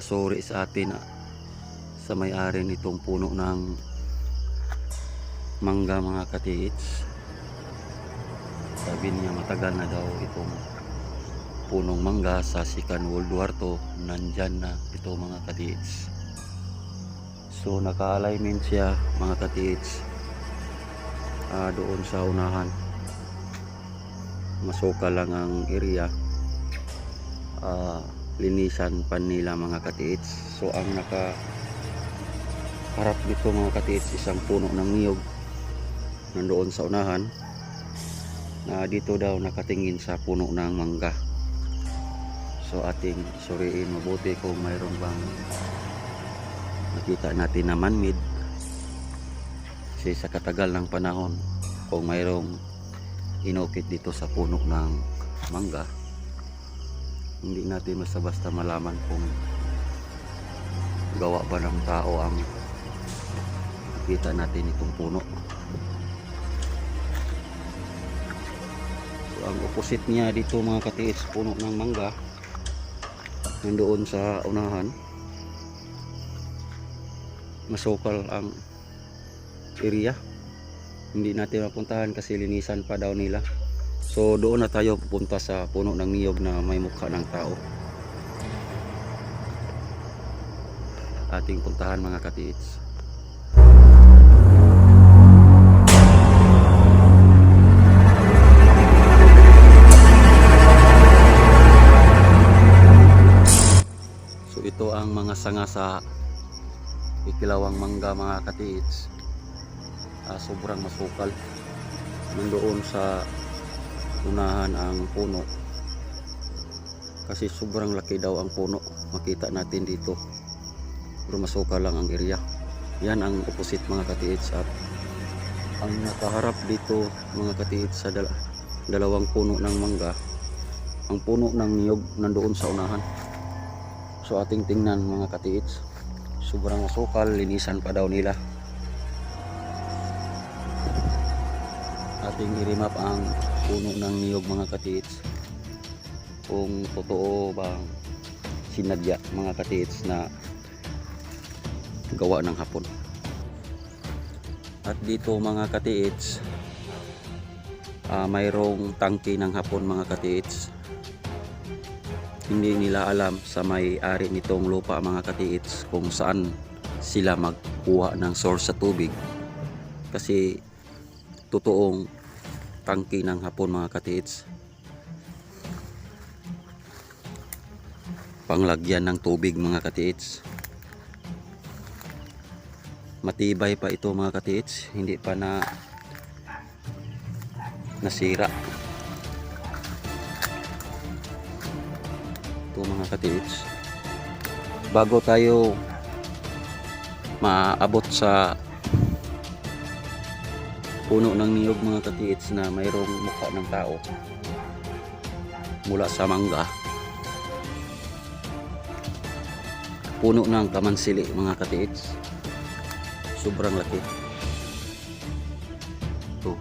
nasuri sa atin sa may-ari nitong puno ng mangga mga katiits. Sabi niya matagal na daw itong punong mangga sa Second World War II, nandyan na ito mga katiits. So naka-alignment siya mga katiits doon sa unahan. Masuka lang ang area, linisan pa nila mga katiits. So ang nakaharap dito mga katiits, isang puno ng niyog nandoon sa unahan, na dito daw nakatingin sa puno ng mangga. So ating suriin mabuti kung mayroon bang nakita natin na man-made, kasi sa katagal ng panahon kung mayroong inukit dito sa puno ng mangga, hindi natin basta-basta malaman kung gawa ba ng tao ang nakita natin itong puno. So ang opposite niya dito mga katiits, puno ng mangga nandoon sa unahan. Masukal ang area, hindi natin mapuntahan kasi linisan pa daw nila. So doon na tayo pupunta sa puno ng niyog na may mukha ng tao. Ating puntahan mga katiits. So ito ang mga sanga sa ikilawang mangga mga katiits. Sobrang masukal. Nandoon sa unahan ang puno kasi sobrang laki daw ang puno, makita natin dito, pero masukal lang ang area. Yan ang opposite mga katiits. At ang nakaharap dito mga katiits sa dalawang puno ng mangga, ang puno ng niyog nandoon sa unahan. So ating tingnan mga katiits, sobrang masukal, linisan pa daw nila. Ating i-remap ang puno ng niyog mga katiits, kung totoo bang sinadya mga katiits na gawa ng Hapon. At dito mga katiits, mayroong tangke ng Hapon mga katiits. Hindi nila alam sa may-ari nitong lupa mga katiits kung saan sila magkuha ng source sa tubig, kasi totoong tangke ng Hapon mga katiits, panglagyan ng tubig mga katiits. Matibay pa ito mga katiits, hindi pa nasira ito mga katiits. Bago tayo maabot sa puno ng niyog mga katiits na mayroong mukha ng tao mula sa mangga, puno ng kamansili mga katiits, sobrang laki ito.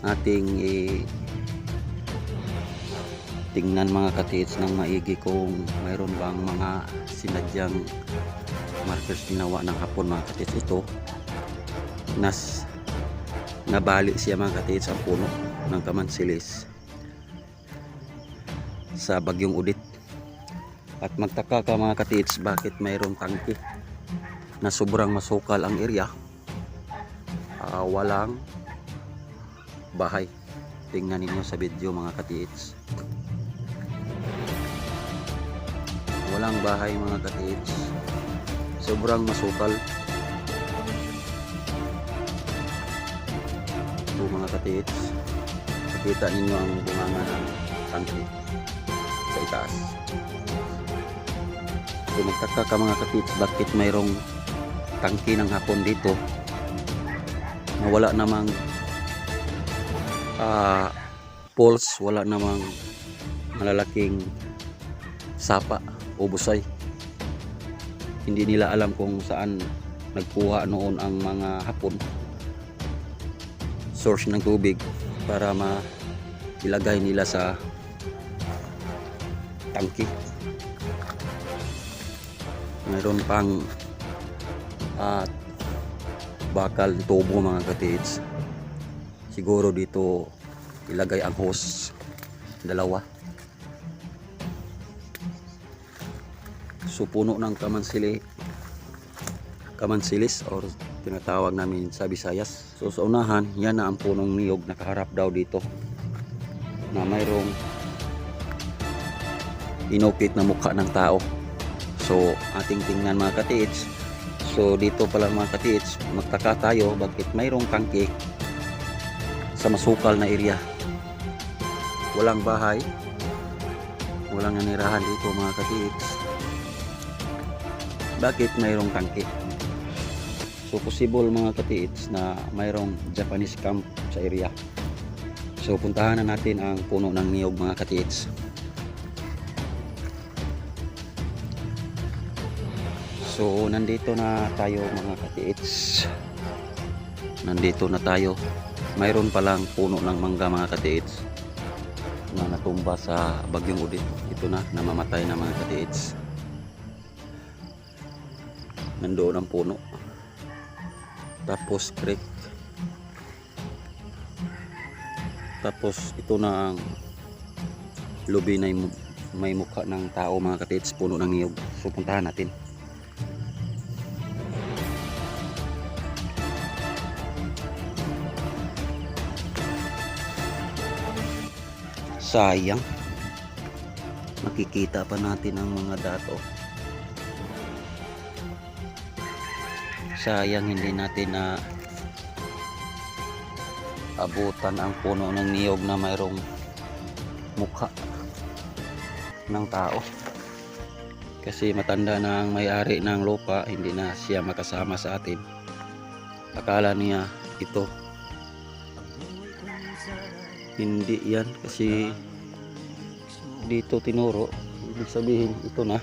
Ating tingnan mga katiits ng maigi kung mayroon bang mga sinadyang markers ginawa ng Hapon mga katiits. Ito nabali siya mga katiits ang puno ng kamansilis sa bagyong Udit. At magtaka ka mga katiits, bakit mayroong tangke na sobrang masukal ang area, walang bahay. Tingnan ninyo sa video mga katiits, walang bahay mga katiits, sobrang masukal ito mga katiits. Nakita ninyo ang bunganga ng tangke sa itaas. So magtaka ka mga katiits, bakit mayroong tangke ng Hapon dito na wala namang poles, wala namang malalaking sapa o busay. Hindi nila alam kung saan nagkuha noon ang mga Hapon source ng tubig. para ilagay nila sa tangke. Mayroon pang bakal tubo mga katiits. Siguro dito ilagay ang hose, dalawa. So puno ng kamansilis or tinatawag namin sa Visayas. So sa unahan, yan na ang punong niyog, nakaharap daw dito na mayroong inukit na mukha ng tao. So ating tingnan mga katiits. So dito pala mga katiits, magtaka tayo bakit mayroong tangke sa masukal na area. Walang bahay, walang nanirahan dito mga katiits. Bakit mayroong tangke? So possible mga katiits na mayroong Japanese camp sa area. So puntahan na natin ang puno ng niyog mga katiits. So nandito na tayo mga katiits. Nandito na tayo. Mayroon palang puno ng mangga mga katiits na natumba sa bagyong Odette. Ito na, namamatay na mga katiits. Nandoon ang puno. Tapos creek. Tapos ito na ang lubi na may mukha ng tao mga katiits, puno ng niyog. So puntahan natin. Sayang, makikita pa natin ang mga dato. Sayang hindi natin na abutan ang puno ng niyog na mayroong mukha ng tao. Kasi matanda na ang may-ari ng lupa, hindi na siya makasama sa atin. Akala niya ito. Hindi yan, kasi dito tinuro, ibig sabihin ito na.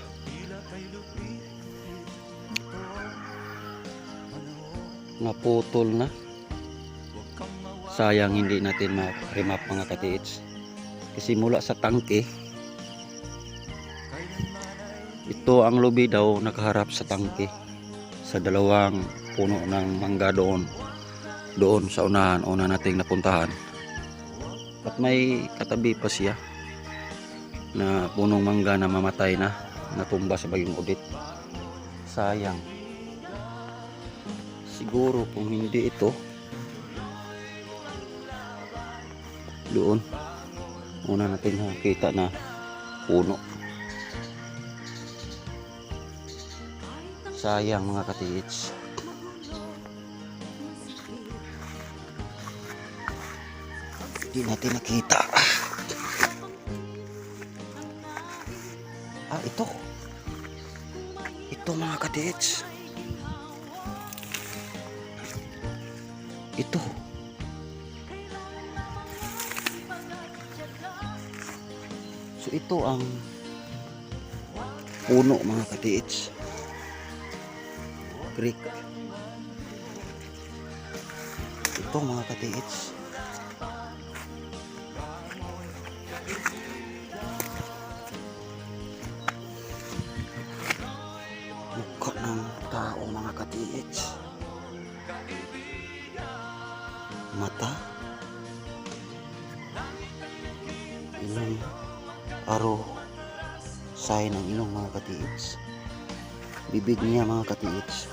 Naputol na. Sayang hindi natin ma-remap mga katiits. Kasi mula sa tangke, ito ang lubi daw nakaharap sa tangke. Sa dalawang puno ng mangga doon sa unahan, una nating napuntahan. At may katabi pa siya na punong mangga na mamatay na, natumba sa bagyong Odette. Sayang. Siguro kung hindi ito, doon una natin nakita na puno. Sayang mga katiits. Hindi natin nakita. Ito mga katiits. Ito. So ito ang puno mga katiits. Creek. Ito mga katiits. Mukha ng tao mga katiits. Mata, ilong, aro, sign ng ilong mga katiits. Bibig niya mga katiits.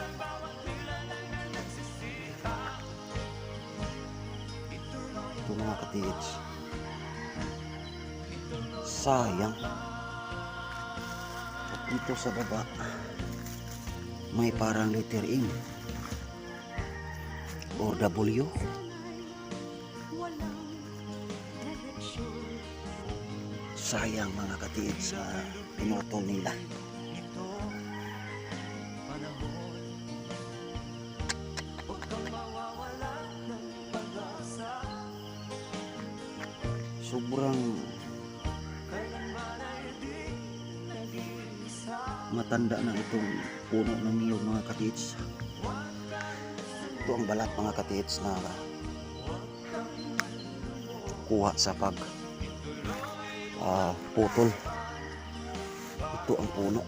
Ito mga katiits. Sayang. At dito sa baba may parang letter M o W. Sayang mga katiits na pinutol nila. Sobrang matanda na itong puno ng niyog mga katiits. Ito ang balat mga katiits na makuha sa pag putol. Ito ang puno.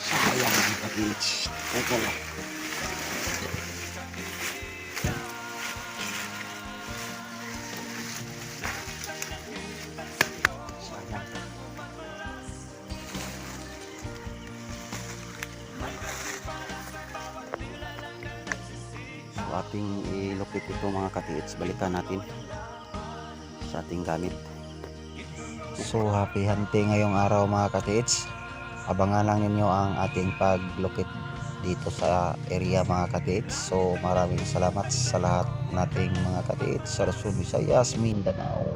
Sayang mga ka-tiits. Teka lang. Sayang. So ating ilukit ito mga ka-tiits. Balikan natin sa ating gamit. So happy hunting ngayong araw mga ka-tiits. Abangan lang ninyo ang ating paglukit dito sa area mga ka-tiits. So maraming salamat sa lahat nating mga ka-tiits sa Luzon, Visayas, Mindanao.